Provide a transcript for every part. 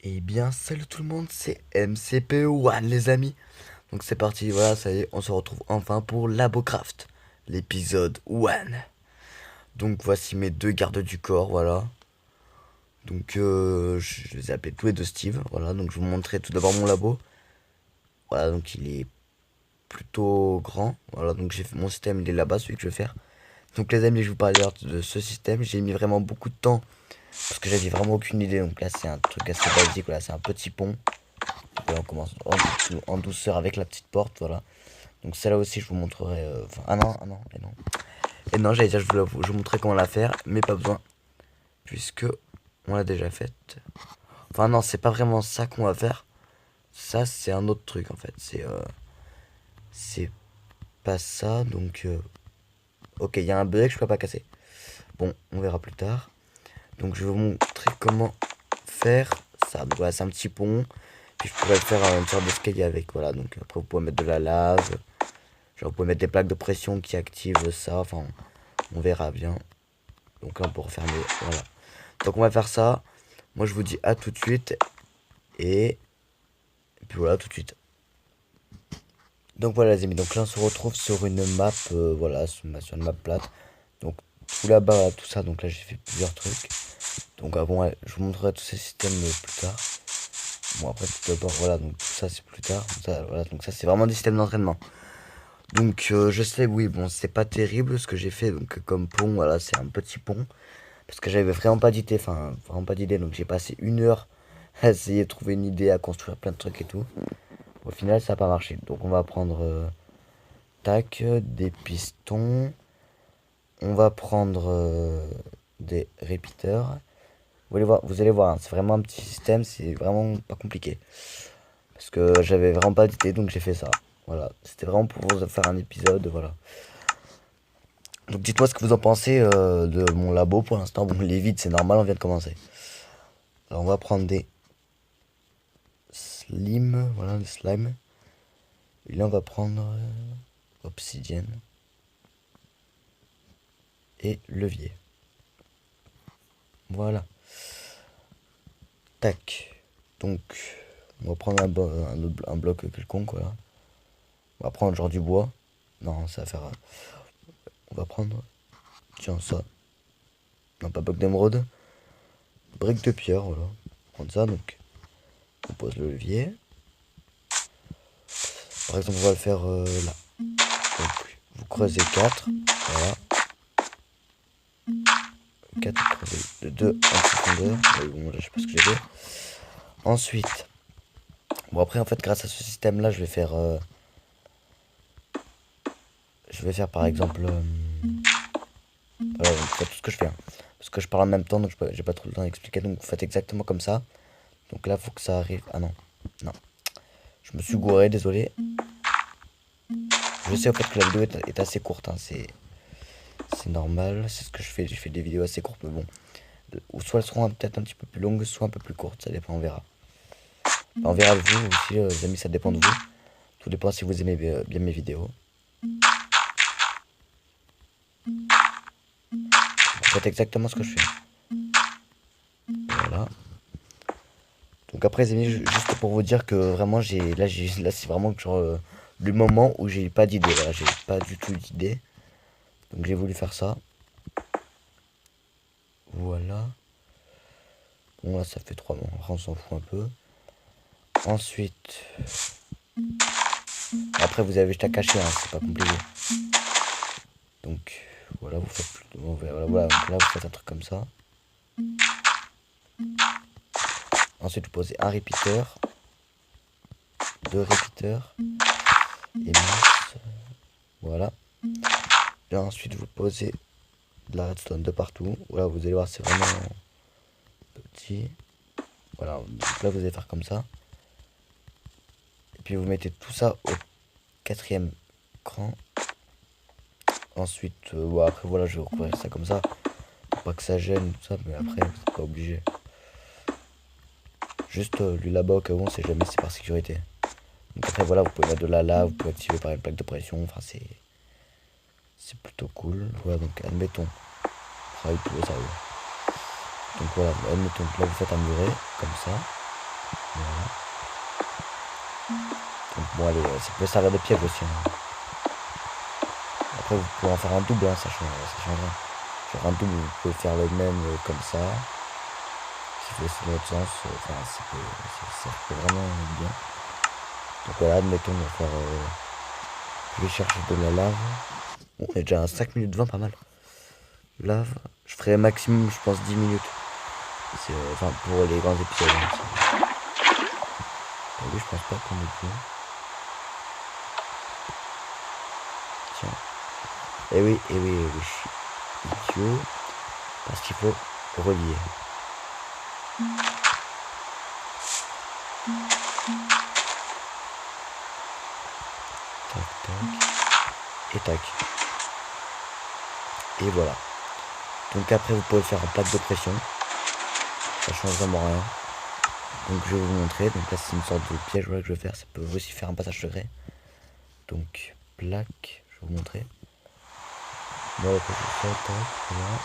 Eh bien, salut tout le monde, c'est MCP1 les amis. Donc c'est parti, voilà, ça y est, on se retrouve enfin pour Labocraft, l'épisode 1. Donc voici mes deux gardes du corps, voilà. Donc je les ai appelés tous les deux Steve, voilà. Donc je vous montrerai tout d'abord mon labo. Voilà, donc il est plutôt grand, voilà. Donc j'ai fait mon système, il est là-bas, celui que je vais faire. Donc les amis, je vous parle de ce système, j'ai mis vraiment beaucoup de temps. Parce que j'avais vraiment aucune idée, donc là c'est un truc assez basique, voilà, c'est un petit pont. Voilà, on commence en douceur avec la petite porte, voilà. Donc celle-là aussi, je vous montrerai. Ah non, ah non, et non. Et non, j'allais dire, je vous montrerai comment la faire, mais pas besoin, puisque on l'a déjà faite. Enfin non, c'est pas vraiment ça qu'on va faire. Ça, c'est un autre truc en fait. C'est pas ça, donc. Ok, il y a un bug, je peux pas casser. Bon, on verra plus tard. Donc je vais vous montrer comment faire ça. Donc voilà, c'est un petit pont. Puis je pourrais faire une sorte d'escalier avec. Voilà, donc après vous pouvez mettre de la lave. Genre vous pouvez mettre des plaques de pression qui activent ça. Enfin, on verra bien. Donc là on peut refermer. Voilà. Donc on va faire ça. Moi je vous dis à tout de suite. Et puis voilà, tout de suite. Donc voilà les amis. Donc là on se retrouve sur une map. Voilà, sur une map plate. Donc tout là-bas, tout ça. Donc là j'ai fait plusieurs trucs. Donc bon, ouais, je vous montrerai tous ces systèmes plus tard. Bon après tout d'abord voilà, donc tout ça c'est plus tard. Ça, voilà, donc ça c'est vraiment des systèmes d'entraînement. Donc je sais, oui, bon, c'est pas terrible ce que j'ai fait. Donc comme pont, voilà, c'est un petit pont. Parce que j'avais vraiment pas d'idée, enfin vraiment pas d'idée. Donc j'ai passé 1 heure à essayer de trouver une idée, à construire plein de trucs et tout. Au final ça a pas marché. Donc on va prendre tac, des pistons. On va prendre des répiteurs. Vous allez voir, hein, c'est vraiment un petit système, c'est vraiment pas compliqué. Parce que j'avais vraiment pas d'idée, donc j'ai fait ça. Voilà, c'était vraiment pour vous faire un épisode, voilà. Donc dites-moi ce que vous en pensez de mon labo pour l'instant. Bon, il est vide, c'est normal, on vient de commencer. Alors on va prendre des slimes, voilà, des slimes. Et là on va prendre obsidienne et levier. Voilà. Tac. Donc on va prendre un bloc quelconque, voilà. On va prendre genre du bois. Non, ça va faire... on va prendre... Tiens, ça. Non, pas bloc d'émeraude. Brique de pierre, voilà. On va prendre ça, donc on pose le levier. Par exemple, on va le faire là. Donc, vous creusez 4. Voilà. 4 creusez de 2 en profondeur. Bon, là, je sais pas ce que j'ai fait. Ensuite, bon, après, en fait, grâce à ce système-là, je vais faire par exemple. Voilà, donc, faites tout ce que je fais. Hein. Parce que je parle en même temps, donc j'ai pas trop le temps d'expliquer. Donc, vous faites exactement comme ça. Donc là, faut que ça arrive. Ah non. Non. Je me suis gouré, désolé. Je sais au fait que la vidéo est assez courte. Hein. C'est normal. C'est ce que je fais. J'ai fait des vidéos assez courtes, mais bon. Ou soit elles seront peut-être un petit peu plus longues, soit un peu plus courtes. Ça dépend, on verra. Enfin, on verra de vous aussi, les amis, ça dépend de vous. Tout dépend si vous aimez bien mes vidéos. Vous faites exactement ce que je fais. Voilà. Donc après, les amis, juste pour vous dire que vraiment, là c'est vraiment genre le moment où j'ai pas d'idée. Voilà, j'ai pas du tout d'idée. Donc j'ai voulu faire ça. Voilà. Bon là ça fait 3 mois. On s'en fout un peu. Ensuite. Après vous avez juste à cacher, hein, c'est pas compliqué. Donc voilà, vous faites plus. Voilà, donc là vous faites un truc comme ça. Ensuite vous posez un répéteur. 2 répéteurs. Et mince. Voilà. Et ensuite vous posez de la redstone de partout. Voilà, vous allez voir, c'est vraiment petit. Voilà, donc là vous allez faire comme ça. Et puis vous mettez tout ça au 4e cran. Ensuite, bon, après voilà, je vais recouvrir ça comme ça. Pour pas que ça gêne, tout ça, mais après, c'est pas obligé. Juste lui là-bas au cas où on sait jamais, c'est par sécurité. Donc après voilà, vous pouvez mettre de la lave, vous pouvez activer par une plaque de pression, enfin c'est plutôt cool. Voilà, donc admettons, travaille tout au sérieux. Donc voilà, admettons que là vous faites un muret, comme ça. Voilà. Donc bon allez, ça peut servir de piège aussi. Hein. Après vous pouvez en faire un double, hein, ça change rien. Genre un double, vous pouvez faire le même comme ça. Si vous laissez dans l'autre sens, enfin ça peut vraiment être bien. Donc voilà, admettons on va faire. Je vais chercher de la lave. Bon, on est déjà à 5 minutes 20, pas mal. Lave, je ferai maximum je pense 10 minutes. Enfin pour les grands épisodes. Hein, oui, je pense pas qu'on ait plus. Tiens. Eh oui, je suis idiot. Parce qu'il faut relier. Tac, tac. Et tac. Et voilà. Donc après vous pouvez faire un plaque de pression. Ça change vraiment rien. Donc je vais vous montrer. Donc là c'est une sorte de piège voilà, que je vais faire. Ça peut aussi faire un passage secret. Donc plaque. Je vais vous montrer. Voilà, ça, tac, voilà.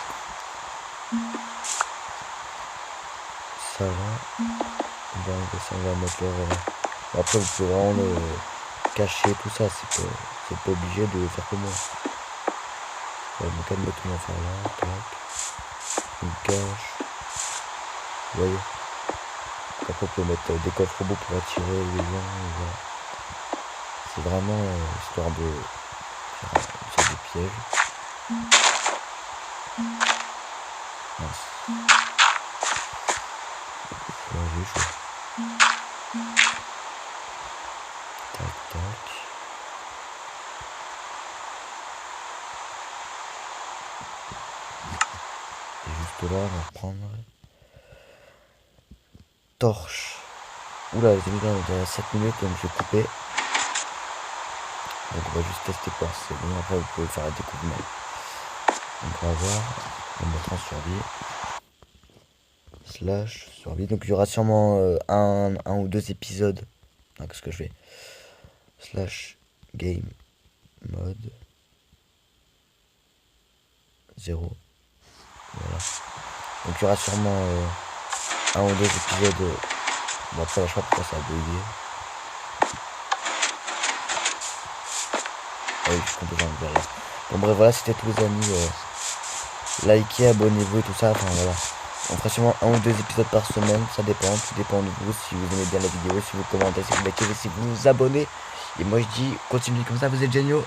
Ça va. On va mettre le. Après vous pouvez vraiment le cacher tout ça. C'est pas obligé de faire comme moi. Voilà, donc admettons on va faire là. Tac. On cache. Vous voyez. Après on peut mettre des coffres robots pour attirer les gens. Voilà. C'est vraiment histoire de faire une sorte de piège. Mince. Là j'ai chaud. Tac tac. Et juste là on va prendre torche. Oula les amis là on est déjà à 7 minutes donc je vais couper. Donc on va juste tester quoi c'est bon, après vous pouvez faire la découverte. Donc on va voir, on va mettre en survie. Slash survie. Donc il y aura sûrement un ou deux épisodes. Qu'est-ce que je fais? Slash game mode 0. Voilà. Donc il y aura sûrement un ou deux épisodes. Bon après là, je sais pas pourquoi ça a bugué. Ah oui, je suis complètement derrière. Bon bref voilà c'était tous les amis. Likez, abonnez-vous et tout ça. Enfin voilà. On fera sûrement un ou deux épisodes par semaine, ça dépend, tout dépend de vous, si vous aimez bien la vidéo, si vous commentez, si vous likez, si vous vous abonnez. Et moi je dis, continuez comme ça, vous êtes géniaux.